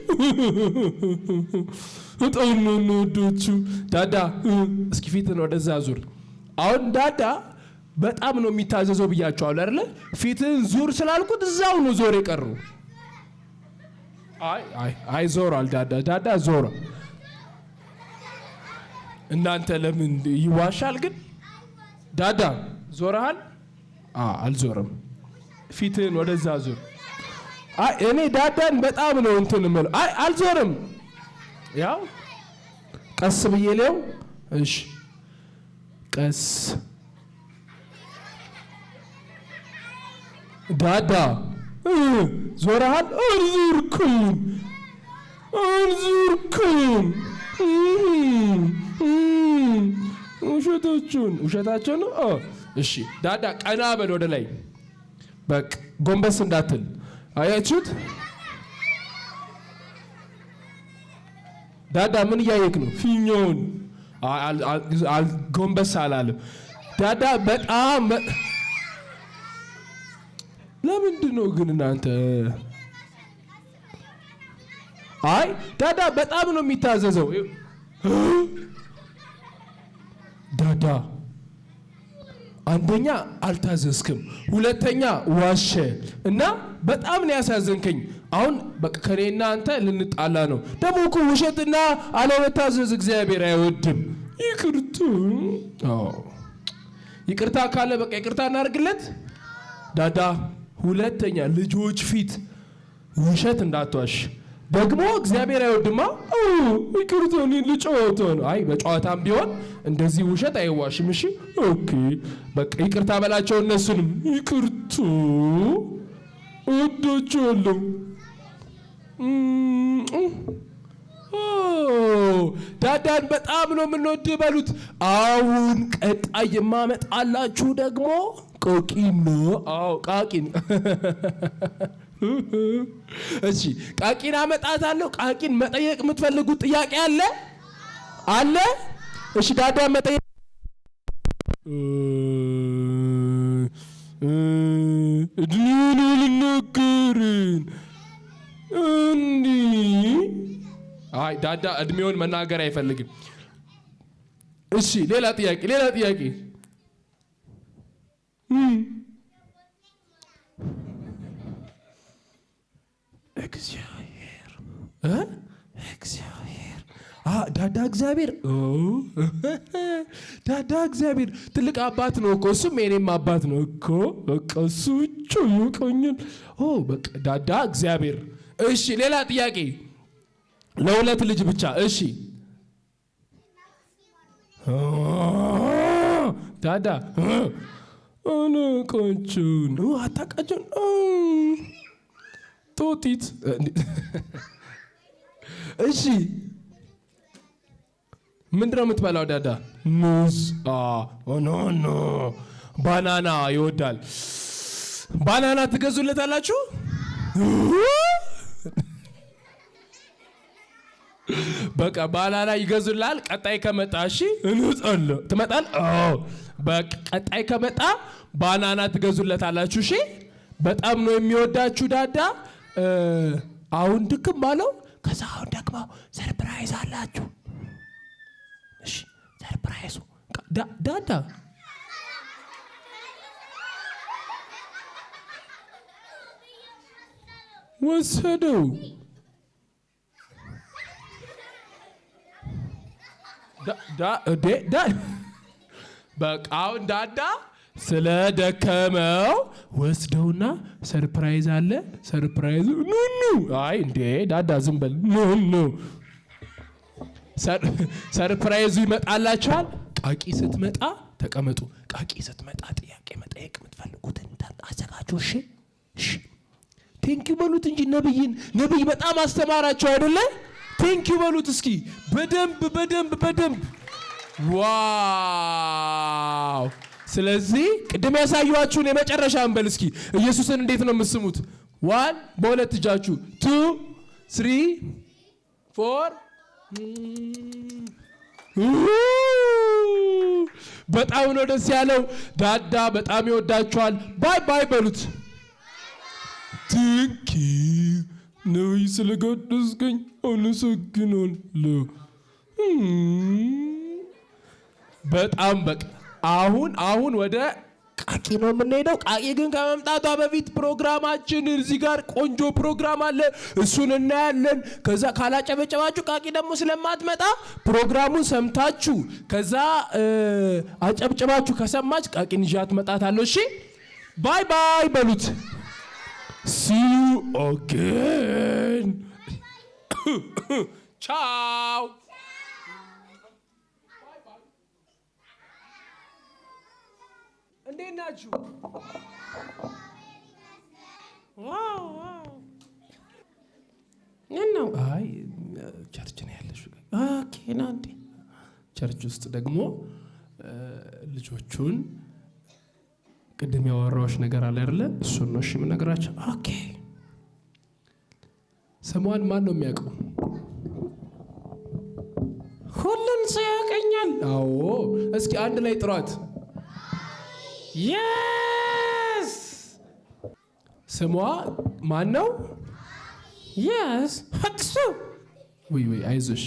በጣም ነው የምወዳችሁ። ዳዳ እስኪ ፊትን ወደዛ ዙር። አሁን ዳዳ በጣም ነው የሚታዘዘው ብያቸዋለሁ አይደለ? ፊትን ዙር ስላልኩት እዛው ነው ዞር የቀረው። አይ ዞሯል ዳዳ ዞሯል። እናንተ ለምን ይዋሻል ግን? ዳዳ ዞረሃል? አልዞረም። ፊትን ወደዛ ዙር። እኔ ዳዳን በጣም ነው እንትን እምለው። አልዞርም። ያው ቀስ ብዬ ለው። እሺ ቀስ ዳዳ ዞረሃል? አልዞርኩም። ውሸታቸውን ነው። እሺ ዳዳ ቀና በል ወደ ላይ። በቃ ጎንበስ እንዳትል። አያችሁት? ዳዳ ምን እያየክ ነው? ፊኛውን ጎንበስ አላለም። ዳዳ በጣም ለምንድን ነው ግን እናንተ? ዳዳ በጣም ነው የሚታዘዘው። ዳዳ አንደኛ አልታዘዝክም፣ ሁለተኛ ዋሸ እና በጣም ነው ያሳዘንከኝ። አሁን በቃ ከኔና አንተ ልንጣላ ነው። ደግሞ እኮ ውሸትና አለመታዘዝ እግዚአብሔር አይወድም። ይቅርታ ካለ በቃ ይቅርታ እናድርግለት። ዳዳ ሁለተኛ ልጆች ፊት ውሸት እንዳትዋሽ። ደግሞ እግዚአብሔር አይወድማ። ይቅርታ ልጨዋታ ነው። አይ በጨዋታም ቢሆን እንደዚህ ውሸት አይዋሽም። እሺ ኦኬ በቃ ይቅርታ በላቸው እነሱንም። ይቅርታ እወዳቸዋለሁ። ዳዳን በጣም ነው የምንወድ በሉት። አሁን ቀጣይ የማመጣላችሁ ደግሞ ቃቂን ነው። አዎ ቃቂን። እሺ ቃቂን አመጣታለሁ። ቃቂን መጠየቅ የምትፈልጉት ጥያቄ አለ አለ? እሺ ዳዳን መጠየቅ እድሜን ልናገርን እንዲህ። አይ ዳዳ እድሜውን መናገር አይፈልግም። እሺ ሌላ ጥያቄ እግዚአብሔር ትልቅ አባት ነው እኮ እሱም የኔም አባት ነው እኮ በቃ እሱ ብቻ ይቆኛል። በቃ ዳዳ እግዚአብሔር። እሺ ሌላ ጥያቄ ለሁለት ልጅ ብቻ። እሺ ዳዳ አታውቃቸውን ቶቲት። እሺ ምንድን ነው የምትበላው ዳዳ? ሙዝ። ኖ ባናና ይወዳል። ባናና ትገዙለታላችሁ? በቃ ባናና ይገዙላል። ቀጣይ ከመጣ እሺ እንጣለሁ ትመጣል። በቃ ቀጣይ ከመጣ ባናና ትገዙለታላችሁ። እሺ በጣም ነው የሚወዳችሁ ዳዳ። አሁን ድክም ባለው ከዛ አሁን ደግሞ ሰርፕራይዝ አላችሁ። እሺ ሰርፕራይዙ ዳዳ ወሰደው። በቃ አሁን ዳዳ ስለ ደከመው ወስደውና ሰርፕራይዝ አለ። ሰርፕራይዙ ኑኑ። አይ እንዴ ዳዳ ዝም በል። ኑኑ ሰርፕራይዙ ይመጣላችኋል። ቃቂ ስትመጣ ተቀመጡ። ቃቂ ስትመጣ ጥያቄ መጠየቅ የምትፈልጉትን አዘጋጁ። እሺ እሺ ቴንኪው በሉት እንጂ ነብይ በጣም አስተማራቸው አይደለ? ቴንኪው በሉት እስኪ በደንብ። ዋው! ስለዚህ ቅድም ያሳየኋችሁን የመጨረሻ እንበል እስኪ። ኢየሱስን እንዴት ነው የምትስሙት? 1 በሁለት እጃችሁ 2 3 4 በጣም ነው ደስ ያለው። ዳዳ በጣም ይወዳችኋል። ባይ ባይ በሉት። ቴንኪው ነብይ ስለጋበዝከኝ አመሰግናለሁ። በጣም በቃ አሁን ወደ ቃቂ ነው የምንሄደው። ቃቂ ግን ከመምጣቷ በፊት ፕሮግራማችን እዚህ ጋር ቆንጆ ፕሮግራም አለ፣ እሱን እናያለን። ከዛ ካላጨበጨባችሁ ቃቂ ደግሞ ስለማትመጣ ፕሮግራሙን ሰምታችሁ ከዛ አጨብጭባችሁ ከሰማች ቃቂን ይዣት መጣታለሁ። እሺ ባይ ባይ በሉት። see you again ciao እንዴት ናችሁ? ዋው ነው። አይ ቸርች ነው ያለሽው? ኦኬ ነው እንዴ? ቸርች ውስጥ ደግሞ ልጆቹን ቅድም ያወራሁሽ ነገር አለ አይደለ? እሱን ነው እሺ የምነግራቸው። ኦኬ ስሟን ማን ነው የሚያውቀው? ሁሉም ሰው ያውቀኛል። አዎ እስኪ አንድ ላይ ጥሯት። የስ ስሟ ማን ነው? የስ ሀክሱ። ወይ አይዞሽ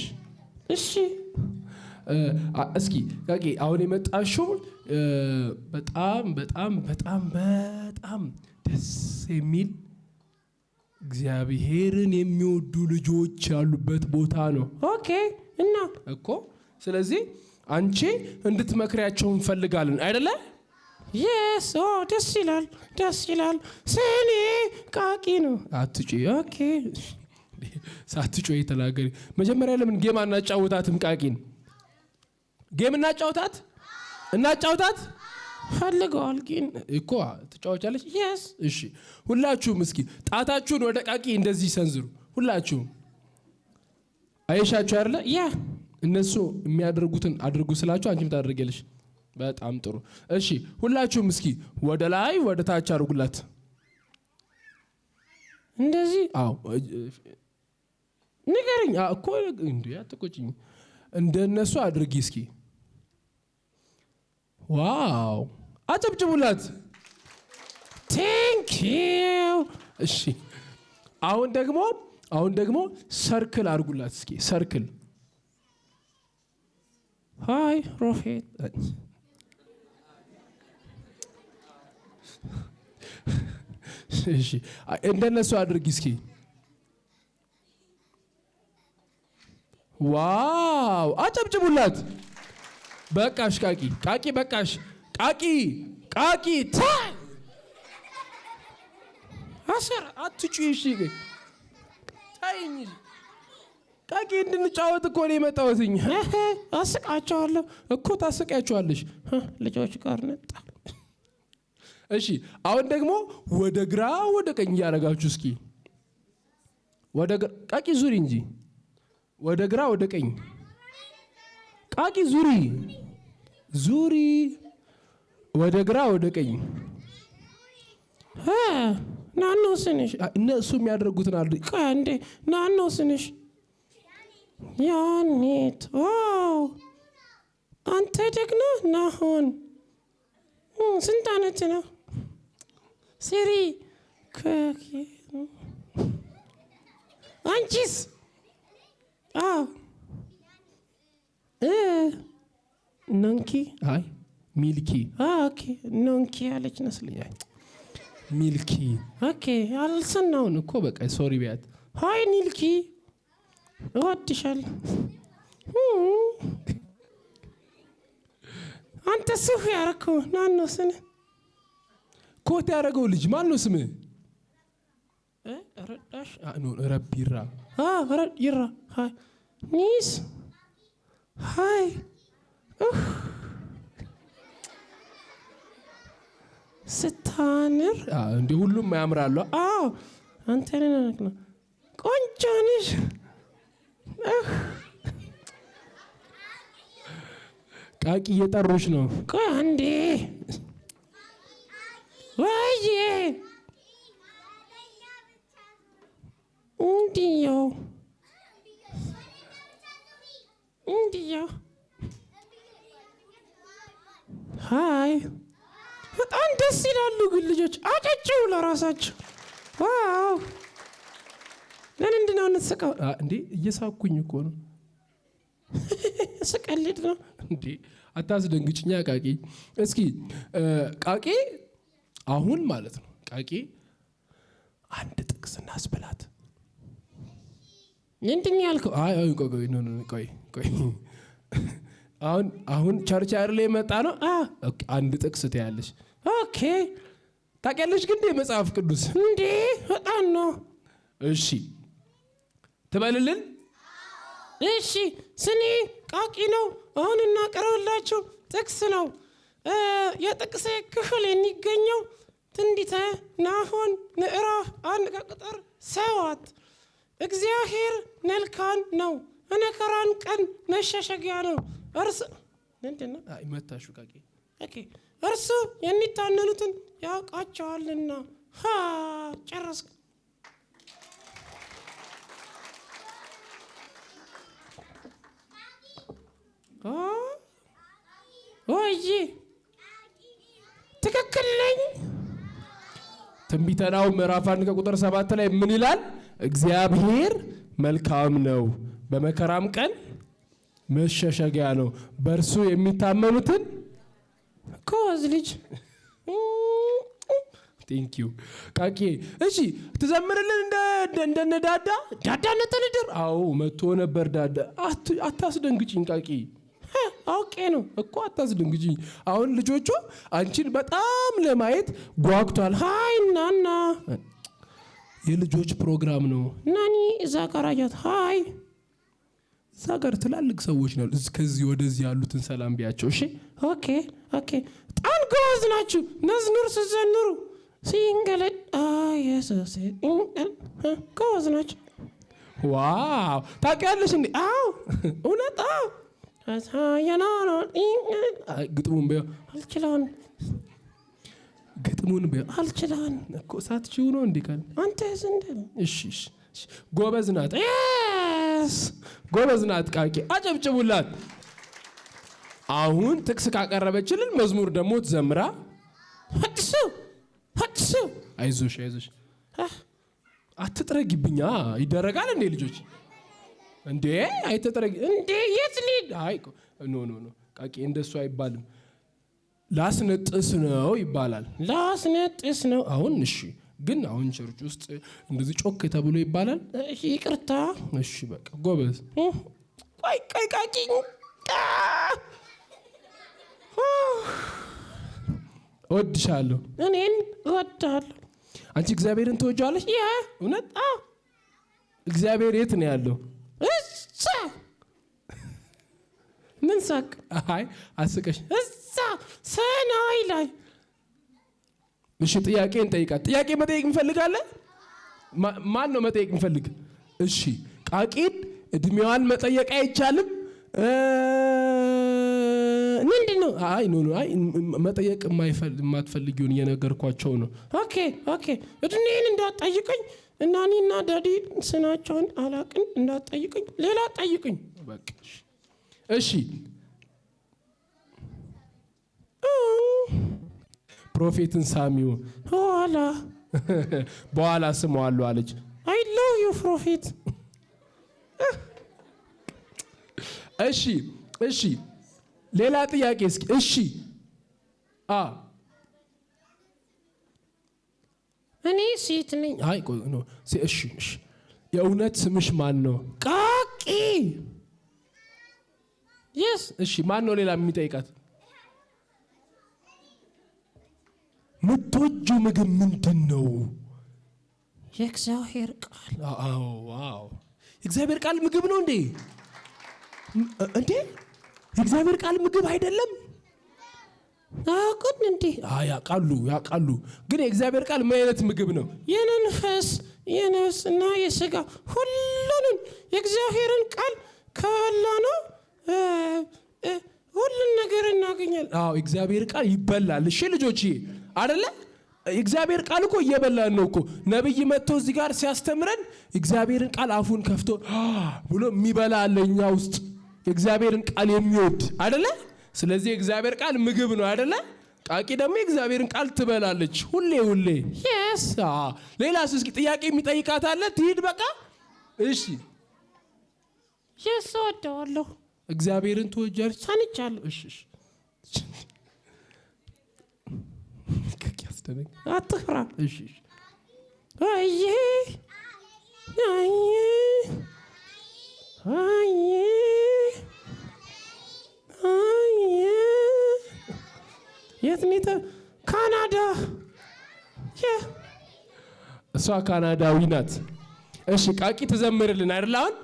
እሺ። እስኪ ቃቂ አሁን የመጣሽው በጣም ደስ የሚል እግዚአብሔርን የሚወዱ ልጆች ያሉበት ቦታ ነው። ኦኬ እና እኮ ስለዚህ አንቺ እንድትመክሪያቸው እንፈልጋለን አይደለ? የስ ደስ ይላል። ስኔ ቃቂ ነው። አትጪ ኦኬ ሳትጮይ ተናገሪ። መጀመሪያ ለምን ጌም አናጫውታትም? ቃቂን ጌም እናጫውታት ፈልገዋል ግን እኮ ትጫወቻለሽ። የስ እሺ ሁላችሁም እስኪ ጣታችሁን ወደ ቃቂ እንደዚህ ሰንዝሩ። ሁላችሁም አይሻችሁ አይደለ? ያ እነሱ የሚያደርጉትን አድርጉ ስላችሁ አንቺም ታደርጊያለሽ። በጣም ጥሩ። እሺ ሁላችሁም እስኪ ወደ ላይ ወደ ታች አድርጉላት። እንደዚህ አዎ ንገረኝ እኮ እንዴ አትቆጪኝ። እንደነሱ አድርጊ እስኪ። ዋው አጨብጭቡላት። ቴንክ ዩ። እሺ አሁን ደግሞ ሰርክል አድርጉላት እስኪ። ሰርክል ሃይ ሮፌት። እሺ እንደነሱ አድርጊ እስኪ። ዋው አጨብጭቡላት። በቃሽ ቃቂ በቃሽ ቃቂ አሰር አትጩይ። እሺ ታይኝ ቃቂ እንድንጫወት እኮ ነው የመጣሁትኝ። አስቃቸዋለሁ እኮ ታስቂያቸዋለሽ ልጆች ጋር ነጣ። እሺ አሁን ደግሞ ወደ ግራ ወደ ቀኝ እያደረጋችሁ እስኪ። ወደ ቃቂ ዙሪ እንጂ ወደ ግራ ወደ ቀኝ ቃቂ ዙሪ ወደ ግራ ወደ ቀኝ። ናኖ ስንሽ እነሱ የሚያደርጉትን አድርጊ። እንዴ ናኖ ስንሽ ያኔት አንተ ደግና ናሆን ስንት ዓመት ነው? ሲሪ አንቺስ? ኖንኪ አይ ሚልኪ ኦኬ ኖንኪ ያለች መስለኛል። ሚልኪ ኦኬ አልሰናውን እኮ በቃ ሶሪ ቢያት። ሃይ ኒልኪ እወድሻለሁ። አንተ ሱፍ ያረከው ናኖ ስነ ኮት ያደረገው ልጅ ማን ነው ስምህ? ረዳሽ ረቢራ ረዲራ ሃይ ኒስ ሃይ ስታምር እንደ ሁሉም ያምራሉ። አንተ ነህ ቆንጆ ነሽ። ቃቂ እየጠሩሽ ነው። ቆይ አንዴ ወይዬ እንዲያው ሃይ በጣም ደስ ይላሉ ግን ልጆች አጨጭው ለራሳቸው። ዋው ለምንድን ነው የምትስቀው? እንዴ እየሳኩኝ እኮ ነው። ስቀልድ ነው እንዴ አታስደንግጭኛ ቃቂ። እስኪ ቃቂ አሁን ማለት ነው ቃቂ አንድ ጥቅስ እናስበላት። ምንድን ነው ያልከው? ቆይ አሁን ቸርች አይደል የመጣ ነው። አንድ ጥቅስ ትያለሽ። ኦኬ ታውቂያለሽ ግን የመጽሐፍ ቅዱስ እንዴ በጣም ነው። እሺ ትበልልን። እሺ ስኒ ቃቂ ነው። አሁን እናቀርብላችሁ ጥቅስ ነው። የጥቅሴ ክፍል የሚገኘው ትንቢተ ናሆም ምዕራፍ 1 ቁጥር 7 እግዚአብሔር መልካም ነው፣ በመከራም ቀን መሸሸጊያ ነው። እርሱ ምንድን ነው? መታሹ ቃቂ እርሱ የሚታመኑትን ያውቃቸዋልና። ጨረስኩ። ወይ ትክክል ነኝ? ትንቢተ ናሆም ምዕራፍ 1 ቁጥር 7 ላይ ምን ይላል? እግዚአብሔር መልካም ነው፣ በመከራም ቀን መሸሸጊያ ነው፣ በእርሱ የሚታመኑትን ኮዝ ልጅ ቴንክ ዩ ቃቂ። እሺ ትዘምርልን እንደነ ዳዳ ነጠልድር። አዎ መጥቶ ነበር ዳዳ። አታስደንግጭኝ ቃቂ። አውቄ ነው እኮ አታስደንግጭኝ። አሁን ልጆቹ አንቺን በጣም ለማየት ጓጉቷል። ሃይ ናና የልጆች ፕሮግራም ነው። ናኒ እዛ ጋር አያት። ሃይ እዛ ጋር ትላልቅ ሰዎች ነው። ከዚህ ወደዚህ ያሉትን ሰላም ቢያቸው። እሺ ኦኬ ጣን ጎዝ ናችሁ። ነዝኑር ስዘኑሩ ሲንገለድ ኢየሱስ ጎዝ ናችሁ። ዋው ታውቂያለሽ እንዴ? አዎ እውነት አዎ። ግጥሙን በይው አልችለውም። ግጥሙን በይው አልችለውም እኮ ሳትችው ነው እንዴ ካል አንተ ዘንድ። እሺ ጎበዝ ናት። ጎበዝ ናት ቃቂ። አጨብጭቡላት። አሁን ጥቅስ ካቀረበችልን መዝሙር ደግሞ ትዘምራ። ሀድሱ አይዞሽ አትጥረጊብኛ። ይደረጋል እንዴ ልጆች? እንዴ አይተጥረጊ እንዴ የት ልሂድ? አይ ኖ ቃቂ እንደሱ አይባልም። ላስነጥስ ነው ይባላል። ላስነጥስ ነው። አሁን እሺ ግን አሁን ቸርች ውስጥ እንደዚህ ጮክ ተብሎ ይባላል? ይቅርታ። እሺ በቃ ጎበዝ። ቆይ ቃቂ እወድሻለሁ። እኔን እወድሃለሁ። አንቺ እግዚአብሔርን ትወጂዋለሽ? እውነት? እግዚአብሔር የት ነው ያለው? እዛ። ምን ሳቅ? አይ አስቀሽ። እዛ ሰማይ ላይ። እሺ ጥያቄ እንጠይቃት። ጥያቄ መጠየቅ እንፈልጋለን። ማን ነው መጠየቅ እንፈልግ? እሺ ቃቂን እድሜዋን መጠየቅ አይቻልም? ምንድነው? አይ መጠየቅ የማትፈልጊውን እየነገርኳቸው ነው። ኦኬ እድሜን እንዳትጠይቀኝ እና እኔና ዳዲ ስናቸውን አላቅን እንዳትጠይቀኝ፣ ሌላ ጠይቀኝ በቃ። እሺ ፕሮፌትን ሳሚው በኋላ ስመዋለሁ አለች። አይ ሎቭ ዩ ፕሮፌት። እሺ ሌላ ጥያቄ እስኪ። እሺ እኔ ሴት ነኝ። አይ እሺ የእውነት ስምሽ ማን ነው? ቃቂ። የስ እሺ ማን ነው ሌላ የሚጠይቃት? ምትወጂው ምግብ ምንድን ነው? የእግዚአብሔር ቃል። ዋው የእግዚአብሔር ቃል ምግብ ነው እንዴ? የእግዚአብሔር ቃል ምግብ አይደለም? አቁን እንዴ? ያውቃሉ። ግን የእግዚአብሔር ቃል ምን አይነት ምግብ ነው? የመንፈስ የነፍስ እና የሥጋ ሁሉንም የእግዚአብሔርን ቃል ከበላ ነው ሁሉን ነገር እናገኛለን። የእግዚአብሔር ቃል ይበላል። እሺ ልጆች አይደለ? የእግዚአብሔር ቃል እኮ እየበላን ነው እኮ። ነብይ መጥቶ እዚህ ጋር ሲያስተምረን እግዚአብሔርን ቃል አፉን ከፍቶ ብሎ የሚበላ አለ እኛ ውስጥ፣ የእግዚአብሔርን ቃል የሚወድ አይደለ? ስለዚህ የእግዚአብሔር ቃል ምግብ ነው አይደለ? ቃቂ ደግሞ የእግዚአብሔርን ቃል ትበላለች ሁሌ። yes ሌላስ እስኪ ጥያቄ የሚጠይቃት አለ? ትሂድ በቃ። እሺ yes ወደዋለሁ። እግዚአብሔርን ትወጃለሽ? ሰንቻለሁ። እሺ አትፍራ። እሺ የት ነው? ካናዳ። እሷ ካናዳዊ ናት። እሺ ቃቂ ትዘምርልን አይደል? አሁን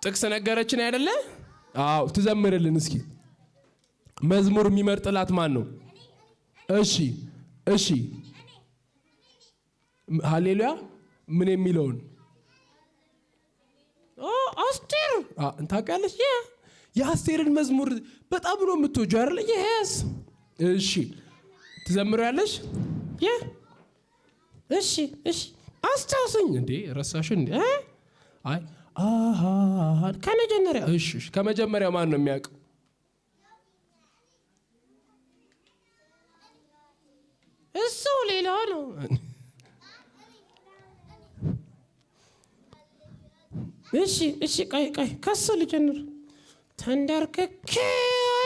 ጥቅስ ነገረችን አይደለ? አዎ ትዘምርልን እስኪ። መዝሙር የሚመርጥላት ማን ነው? እሺ ሃሌሉያ ምን የሚለውን? አስቴር ታውቂያለሽ? የአስቴርን መዝሙር በጣም ነው የምትወጂው አይደል? yes እሺ ትዘምሪያለሽ? እሺ አስታውሰኝ። እንዴ ረሳሽ እንዴ? አይ ከመጀመሪያ። እሺ ከመጀመሪያ ማን ነው የሚያውቀው? እሱ ሌላ ነው። እሺ ቆይ ከሱ ልጀምር። ተንበርክኬ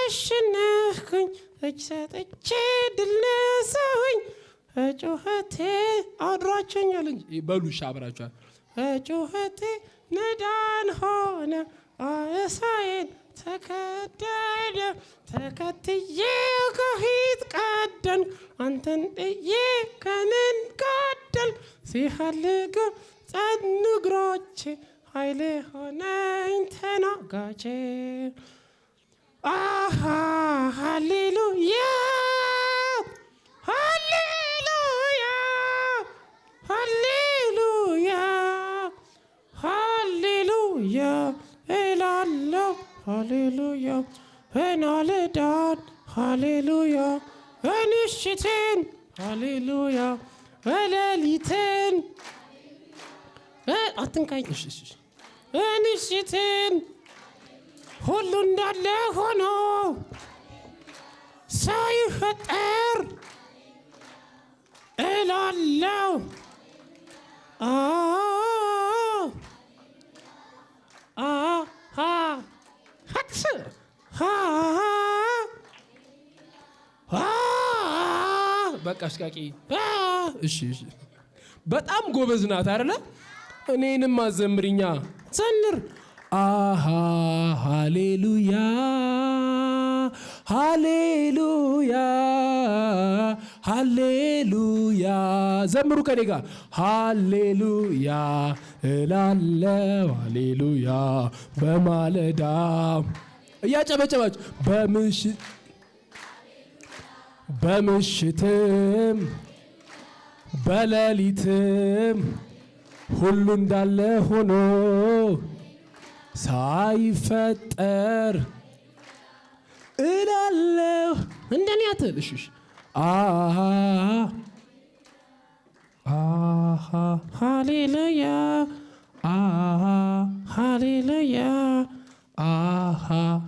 አሸነፍኩኝ፣ እጅ ሰጥቼ ድል ነሳሁኝ፣ ጩኸቴ አድሯቸኛል እንጂ በሉሽ አብራችኋል። ጩኸቴ ንዳን ሆነ እሳዬን ተከደነ ተከትዬ ከፊት ቀደን አንተን ጥዬ ከንን ገደል ሲፈልግ ጸኑ እግሮቼ ኃይሌ ሆነኝ ተናጋቼ አሃ ሃሌሉያ ሃሌሉያ ሃሌሉያ ሃሌሉያ እላለሁ ሃሌሉያ እናልዳን ሃሌሉያ እንሽትን ሃሌሉያ ሌሊትን አትንካኝ እንሽትን ሁሉ እንዳለ ሆኖ ሳይፈጠር እላለሁ በቃ አስቃቂ። እሺ በጣም ጎበዝ ናት አይደለ? እኔንም አዘምሪኛ ዘምር። አሃ ሃሌሉያ ሃሌሉያ ሃሌሉያ ዘምሩ ከኔ ጋር ሃሌሉያ እላለሁ ሃሌሉያ በማለዳ እያጨበጨባችሁ በምሽትም በሌሊትም ሁሉ እንዳለ ሆኖ ሳይፈጠር እላለሁ እንደኔ አትልሽሽ ሃሌሉያ ሃሌሉያ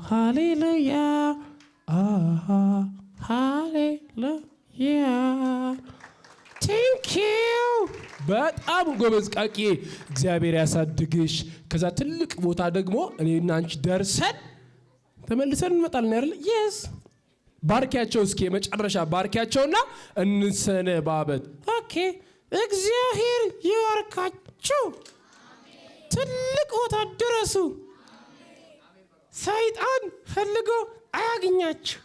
ሃሌሉያ ሃሌሉያ ቴንክ ዩ። በጣም ጎበዝ ቃቂ። እግዚአብሔር ያሳድግሽ። ከዛ ትልቅ ቦታ ደግሞ እኔና አንቺ ደርሰን ተመልሰን እንመጣለን አይደል? የስ ባርኪያቸው እስኪ የመጨረሻ ባርኪያቸውና እንሰነባበት። ኦኬ እግዚአብሔር ይባርካችሁ። ትልቅ ቦታ ድረሱ። ሰይጣን ፈልጎ አያገኛችሁ።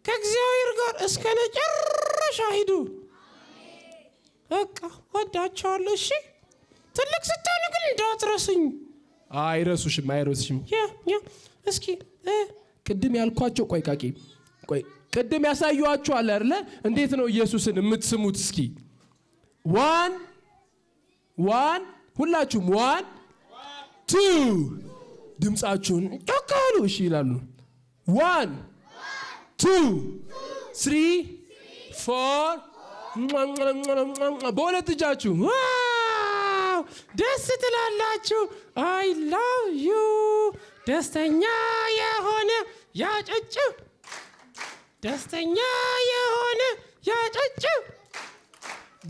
ከእግዚአብሔር ጋር እስከ መጨረሻ ሂዱ። በቃ ወዳቸዋለሁ። እሺ ትልቅ ስትሆኑ ግን እንዳትረሱኝ። አይረሱሽም። እስኪ ቅድም ያልኳቸው ቆይ ቃቂ ቆይ ቅድም ያሳዩዋችሁ አለ አይደለ? እንዴት ነው ኢየሱስን የምትስሙት? እስኪ ዋን ሁላችሁም 1 2 ድምጻችሁን ጮካሉ። እሺ ይላሉ 1 2 3 4 በሁለት እጃችሁ ዋው ደስ ትላላችሁ። አይ ላቭ ዩ። ደስተኛ የሆነ ያጨጭብ። ደስተኛ የሆነ ያጨጭብ።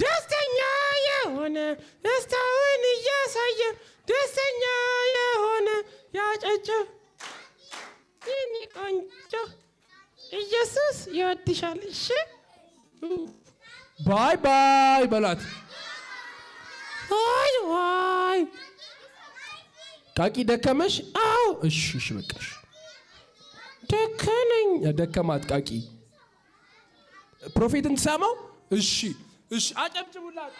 ደስተኛ የሆነ ደስታውን እያሳየ ደስተኛ የሆነ ያጨጭብ። ይህኒ ቆንጆ ኢየሱስ ይወድሻል። እሺ ባይ ባይ በላት። ዋይ ቃቂ ደከመሽ? አዎ እሺ በቃሽ። ደከመኝ። ደከማት ቃቂ ፕሮፌትን ትሰማው? እሺ አጨብጭቡላት።